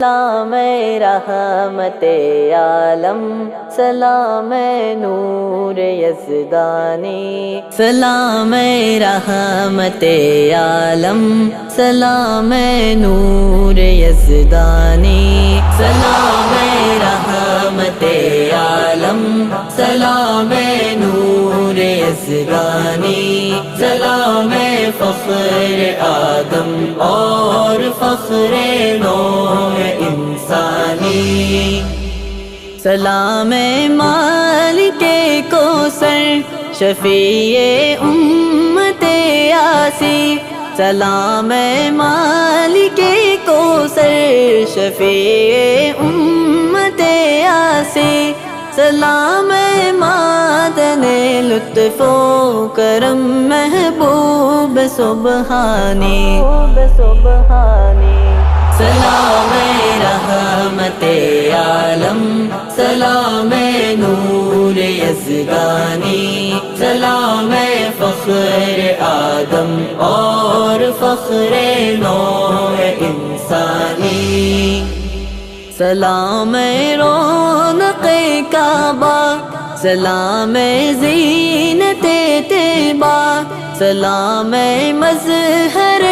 سلام رحمت عالم، سلام نور یزدانی، سلام رحمت عالم، سلام نور یزدانی، سلام رحمت عالم، سلام نور یزدانی، سلام فخر آدم اور فخر نوح انسانی، سلام مالک کوثر شفیع امت یاسی، سلام مالک کوثر شفیع امت یاسی، سلام معدن لطف و کرم محبوب سبحانی، سلام رحمت عالم، سلام نور یزدانی، سلام فخر آدم اور فخر نوح انسانی، سلام رونق کعبہ، سلام زینت طیبہ، سلام مظہر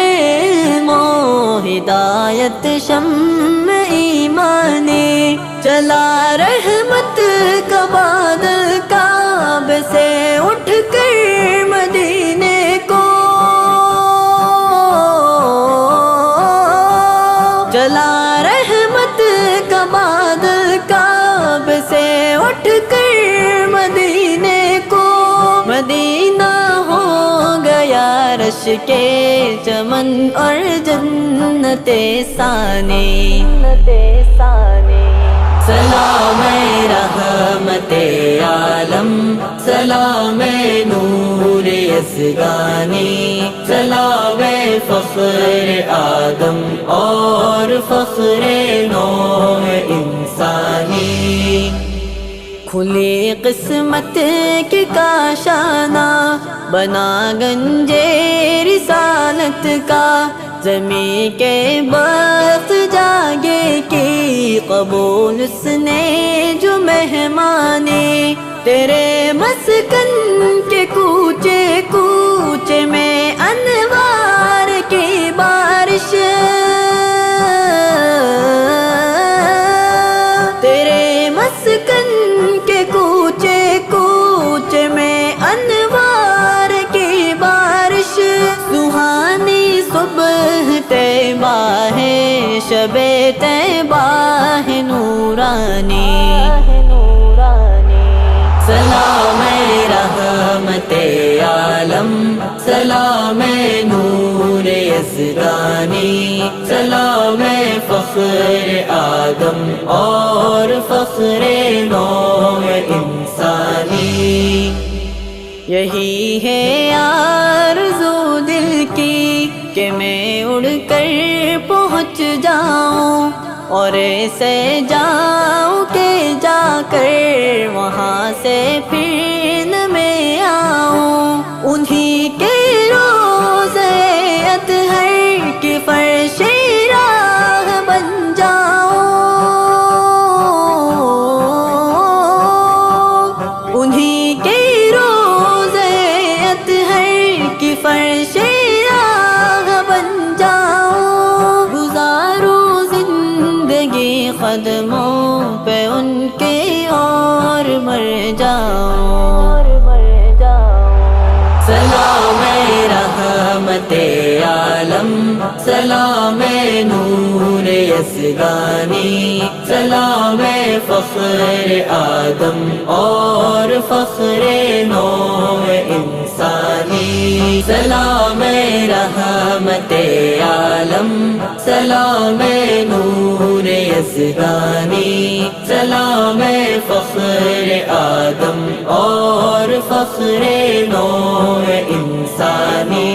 ہدایت شمع ایمانی، چلا رحمت کا بادل کعبے سے اٹھ کر مدینے کو، چلا رحمت کا بادل کعبے سے اٹھ کر مدینے کو، مدینہ ہو گیا رش کے چمن اور جنت ثانی، سلام رحمت عالم، سلام نور یزدانی، سلام فخر آدم اور فخر نوح انسانی، کھلی قسمت کی کاشانہ بنا گنجے رسالت کا، زمین کے بخت جاگے کی قبول اس نے جو مہمانی، تیرے مسکن کے کوچے کوچے میں انوار کی بارش، تیرے مسکن کے کوچے کوچے میں انوار کی بارش، سہانی صبح طیبہ ہے، شب طیبہ ہے نورانی، سلام رحمت عالم، سلام نور یزدانی، سلام فخر آدم اور فخر نوح انسانی، یہی ہے آرزو دل کی کہ میں اڑ کر پہنچ جاؤں، اور ایسے جاؤں کہ جا کر وہاں سے پھر نہ میں آؤں، انہی کے روضے اطہر کی فرش راہ بن جاؤں، انہی کے روضے اطہر کی فرش راہ بن جاؤں، گزاروں زندگی قدموں پہ ان کے اور مر جاؤں، سلام رحمت عالم، سلام نور یزدانی، سلام فخر آدم اور فخر نوح انسانی، سلام رحمت عالم، سلام نور یزدانی، سلام فخر آدم اور فخر نوح انسانی،